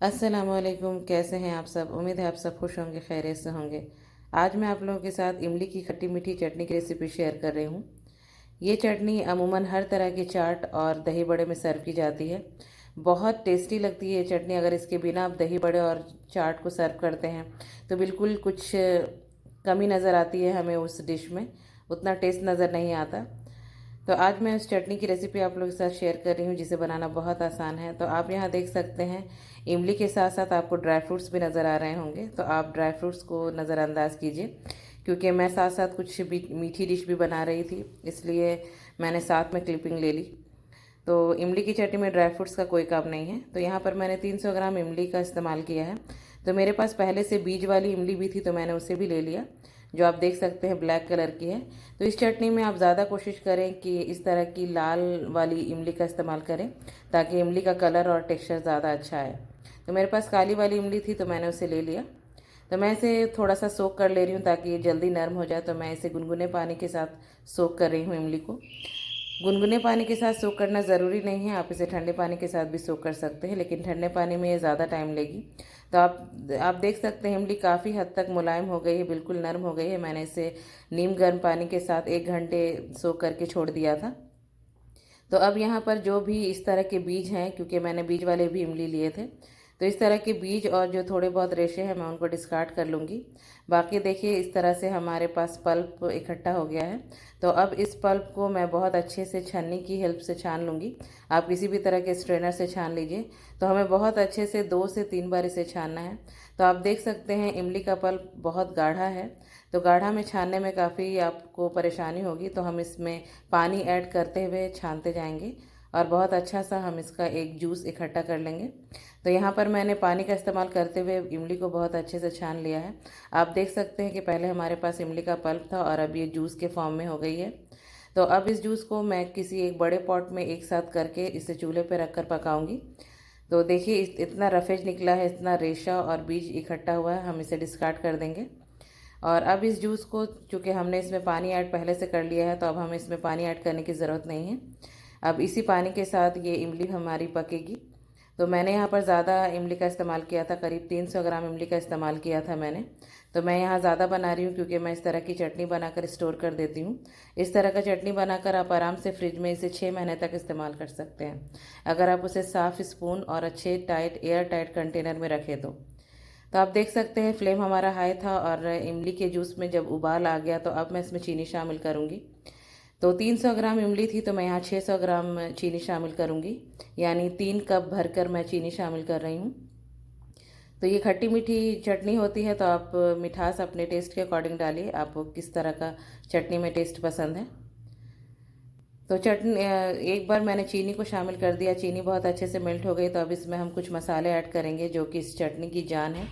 अस्सलामुअलैकुम, कैसे हैं आप सब। उम्मीद है आप सब खुश होंगे, खैरियत से होंगे। आज मैं आप लोगों के साथ इमली की खट्टी मीठी चटनी की रेसिपी शेयर कर रही हूँ। ये चटनी अमूमन हर तरह के चाट और दही बड़े में सर्व की जाती है। बहुत टेस्टी लगती है ये चटनी। अगर इसके बिना आप दही बड़े और चाट को सर्व करते हैं तो बिल्कुल कुछ कमी नज़र आती है हमें उस डिश में, उतना टेस्ट नज़र नहीं आता। तो आज मैं उस चटनी की रेसिपी आप लोगों के साथ शेयर कर रही हूँ जिसे बनाना बहुत आसान है। तो आप यहाँ देख सकते हैं इमली के साथ साथ आपको ड्राई फ्रूट्स भी नज़र आ रहे होंगे, तो आप ड्राई फ्रूट्स को नज़रअंदाज कीजिए, क्योंकि मैं साथ साथ कुछ मीठी डिश भी बना रही थी, इसलिए मैंने साथ में क्लिपिंग ले ली। तो इमली की चटनी में ड्राई फ्रूट्स का कोई काम नहीं है। तो यहाँ पर मैंने 300 ग्राम इमली का इस्तेमाल किया है। तो मेरे पास पहले से बीज वाली इमली भी थी, तो मैंने उसे भी ले लिया, जो आप देख सकते हैं ब्लैक कलर की है। तो इस चटनी में आप ज़्यादा कोशिश करें कि इस तरह की लाल वाली इमली का इस्तेमाल करें, ताकि इमली का कलर और टेक्सचर ज़्यादा अच्छा आए। तो मेरे पास काली वाली इमली थी, तो मैंने उसे ले लिया। तो मैं इसे थोड़ा सा सोक कर ले रही हूँ ताकि ये जल्दी नरम हो जाए। तो मैं इसे गुनगुने पानी के साथ सोक कर रही हूँ इमली को। गुनगुने पानी के साथ सोक करना ज़रूरी नहीं है, आप इसे ठंडे पानी के साथ भी सोक कर सकते हैं, लेकिन ठंडे पानी में ये ज़्यादा टाइम लेगी। तो आप देख सकते हैं इमली काफ़ी हद तक मुलायम हो गई है, बिल्कुल नरम हो गई है। मैंने इसे नीम गर्म पानी के साथ 1 घंटे सोक करके छोड़ दिया था। तो अब यहाँ पर जो भी इस तरह के बीज हैं, क्योंकि मैंने बीज वाले भी इमली लिए थे, तो इस तरह के बीज और जो थोड़े बहुत रेशे हैं मैं उनको डिस्कार्ड कर लूँगी। बाकी देखिए इस तरह से हमारे पास पल्प इकट्ठा हो गया है। तो अब इस पल्प को मैं बहुत अच्छे से छन्नी की हेल्प से छान लूँगी। आप किसी भी तरह के स्ट्रेनर से छान लीजिए। तो हमें बहुत अच्छे से 2 से 3 बार इसे छानना है। तो आप देख सकते हैं इमली का पल्प बहुत गाढ़ा है, तो गाढ़ा में छानने में काफ़ी आपको परेशानी होगी। तो हम इसमें पानी ऐड करते हुए छानते जाएंगे और बहुत अच्छा सा हम इसका एक जूस इकट्ठा कर लेंगे। तो यहाँ पर मैंने पानी का इस्तेमाल करते हुए इमली को बहुत अच्छे से छान लिया है। आप देख सकते हैं कि पहले हमारे पास इमली का पल्प था और अब ये जूस के फॉर्म में हो गई है। तो अब इस जूस को मैं किसी एक बड़े पॉट में एक साथ करके इसे चूल्हे पर रख कर पकाऊँगी। तो देखिए इतना रफेज निकला है, इतना रेशा और बीज इकट्ठा हुआ है, हम इसे डिस्कार्ड कर देंगे। और अब इस जूस को, चूँकि हमने इसमें पानी ऐड पहले से कर लिया है, तो अब हमें इसमें पानी ऐड करने की ज़रूरत नहीं है। अब इसी पानी के साथ ये इमली हमारी पकेगी। तो मैंने यहाँ पर ज़्यादा इमली का इस्तेमाल किया था, करीब 300 ग्राम इमली का इस्तेमाल किया था मैंने। तो मैं यहाँ ज़्यादा बना रही हूँ क्योंकि मैं इस तरह की चटनी बनाकर स्टोर कर देती हूँ। इस तरह का चटनी बनाकर आप आराम से फ्रिज में इसे 6 महीने तक इस्तेमाल कर सकते हैं, अगर आप उसे साफ़ स्पून और अच्छे टाइट एयर टाइट कंटेनर में रखें तो आप देख सकते हैं फ्लेम हमारा हाई था और इमली के जूस में जब उबाल आ गया, तो अब मैं इसमें चीनी शामिल करूँगी। तो 300 ग्राम इमली थी, तो मैं यहाँ 600 ग्राम चीनी शामिल करूँगी, यानी 3 कप भरकर मैं चीनी शामिल कर रही हूँ। तो ये खट्टी मीठी चटनी होती है, तो आप मिठास अपने टेस्ट के अकॉर्डिंग डालिए, आपको किस तरह का चटनी में टेस्ट पसंद है। तो चटनी एक बार मैंने चीनी को शामिल कर दिया, चीनी बहुत अच्छे से मेल्ट हो गई। तो अब इसमें हम कुछ मसाले ऐड करेंगे जो कि इस चटनी की जान है,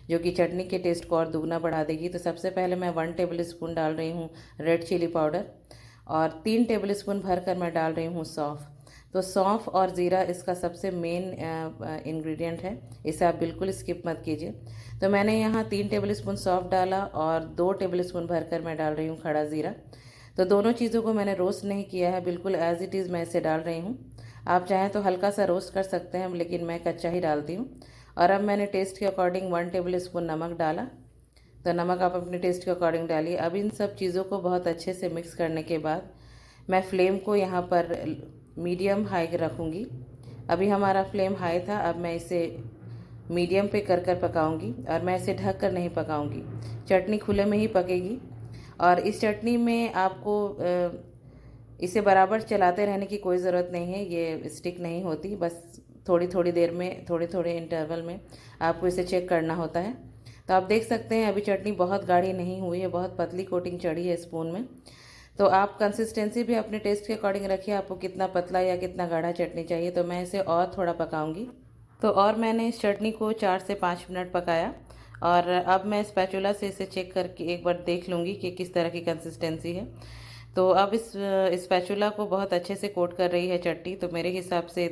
जो कि चटनी के टेस्ट को और दुगना बढ़ा देगी। तो सबसे पहले मैं 1 टेबल स्पून डाल रही हूँ रेड चिली पाउडर और 3 टेबल स्पून भर कर मैं डाल रही हूँ सौंफ। तो सौंफ और ज़ीरा इसका सबसे मेन इंग्रेडिएंट है, इसे आप बिल्कुल स्किप मत कीजिए। तो मैंने यहाँ 3 टेबल स्पून सौंफ डाला और 2 टेबल स्पून भर कर मैं डाल रही हूँ खड़ा ज़ीरा। तो दोनों चीज़ों को मैंने रोस्ट नहीं किया है, बिल्कुल एज़ इट इज़ मैं इसे डाल रही हूँ। आप चाहें तो हल्का सा रोस्ट कर सकते हैं, लेकिन मैं कच्चा ही डालती हूँ। और अब मैंने टेस्ट के अकॉर्डिंग 1 टेबल स्पून नमक डाला। तो नमक आप अपने टेस्ट के अकॉर्डिंग डालिए। अब इन सब चीज़ों को बहुत अच्छे से मिक्स करने के बाद मैं फ्लेम को यहाँ पर मीडियम हाई रखूँगी। अभी हमारा फ्लेम हाई था, अब मैं इसे मीडियम पे कर कर पकाऊँगी और मैं इसे ढक कर नहीं पकाऊँगी। चटनी खुले में ही पकेगी और इस चटनी में आपको इसे बराबर चलाते रहने की कोई ज़रूरत नहीं है, ये स्टिक नहीं होती। बस थोड़ी थोड़ी देर में, थोड़े थोड़े इंटरवल में आपको इसे चेक करना होता है। तो आप देख सकते हैं अभी चटनी बहुत गाढ़ी नहीं हुई है, बहुत पतली कोटिंग चढ़ी है स्पून में। तो आप कंसिस्टेंसी भी अपने टेस्ट के अकॉर्डिंग रखिए, आपको कितना पतला या कितना गाढ़ा चटनी चाहिए। तो मैं इसे और थोड़ा पकाऊंगी। तो और मैंने इस चटनी को 4 से 5 मिनट पकाया और अब मैं स्पैचुला से इसे चेक करके एक बार देख लूँगी कि किस तरह की कंसिस्टेंसी है। तो अब इस स्पैचुला को बहुत अच्छे से कोट कर रही है चटनी। तो मेरे हिसाब से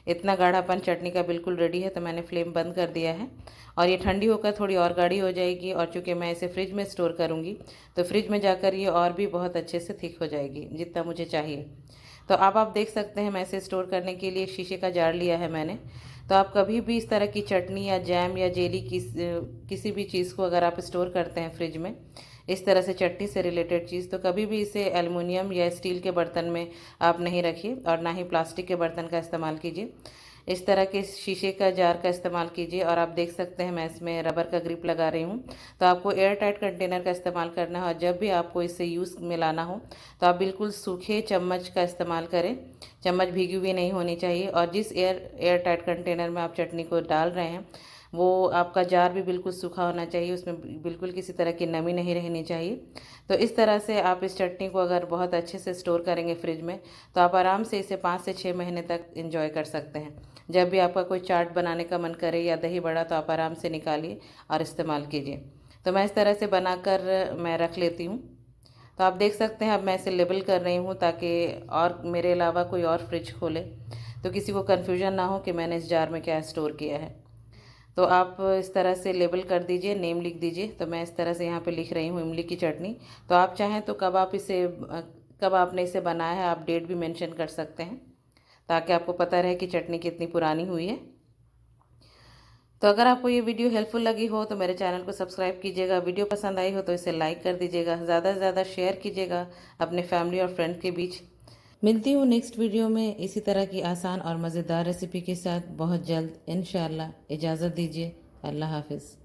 इतना गाढ़ापन चटनी का बिल्कुल रेडी है। तो मैंने फ्लेम बंद कर दिया है और ये ठंडी होकर थोड़ी और गाढ़ी हो जाएगी। और चूँकि मैं इसे फ्रिज में स्टोर करूँगी, तो फ्रिज में जाकर ये और भी बहुत अच्छे से थिक हो जाएगी, जितना मुझे चाहिए। तो अब आप देख सकते हैं मैं इसे स्टोर करने के लिए एक शीशे का जार लिया है मैंने। तो आप कभी भी इस तरह की चटनी या जैम या जेली किसी भी चीज़ को अगर आप स्टोर करते हैं फ्रिज में, इस तरह से चटनी से रिलेटेड चीज़, तो कभी भी इसे एल्युमिनियम या स्टील के बर्तन में आप नहीं रखिए और ना ही प्लास्टिक के बर्तन का इस्तेमाल कीजिए। इस तरह के शीशे का जार का इस्तेमाल कीजिए। और आप देख सकते हैं मैं इसमें रबर का ग्रिप लगा रही हूँ। तो आपको एयर टाइट कंटेनर का इस्तेमाल करना है और जब भी आपको इसे यूज़ में लाना हो तो आप बिल्कुल सूखे चम्मच का इस्तेमाल करें। चम्मच भीगी हुई नहीं होनी चाहिए और जिस एयर टाइट कंटेनर में आप चटनी को डाल रहे हैं वो आपका जार भी बिल्कुल सूखा होना चाहिए, उसमें बिल्कुल किसी तरह की नमी नहीं रहनी चाहिए। तो इस तरह से आप इस चटनी को अगर बहुत अच्छे से स्टोर करेंगे फ्रिज में तो आप आराम से इसे 5 से 6 महीने तक एंजॉय कर सकते हैं। जब भी आपका कोई चाट बनाने का मन करे या दही बड़ा तो आप आराम से निकालिए और इस्तेमाल कीजिए। तो मैं इस तरह से बनाकर मैं रख लेती हूँ। तो आप देख सकते हैं अब मैं इसे लेबल कर रही हूँ ताकि और मेरे अलावा कोई और फ्रिज खोले तो किसी को कन्फ्यूजन ना हो कि मैंने इस जार में क्या स्टोर किया है। तो आप इस तरह से लेबल कर दीजिए, नेम लिख दीजिए। तो मैं इस तरह से यहाँ पे लिख रही हूँ इमली की चटनी। तो आप चाहें तो कब आपने इसे बनाया है आप डेट भी मेंशन कर सकते हैं ताकि आपको पता रहे कि चटनी कितनी पुरानी हुई है। तो अगर आपको ये वीडियो हेल्पफुल लगी हो तो मेरे चैनल को सब्सक्राइब कीजिएगा। वीडियो पसंद आई हो तो इसे लाइक कर दीजिएगा, ज़्यादा से ज़्यादा शेयर कीजिएगा अपने फैमिली और फ्रेंड्स के बीच। मिलती हूँ नेक्स्ट वीडियो में इसी तरह की आसान और मज़ेदार रेसिपी के साथ बहुत जल्द इंशाअल्लाह। इजाज़त दीजिए। अल्लाह हाफिज़।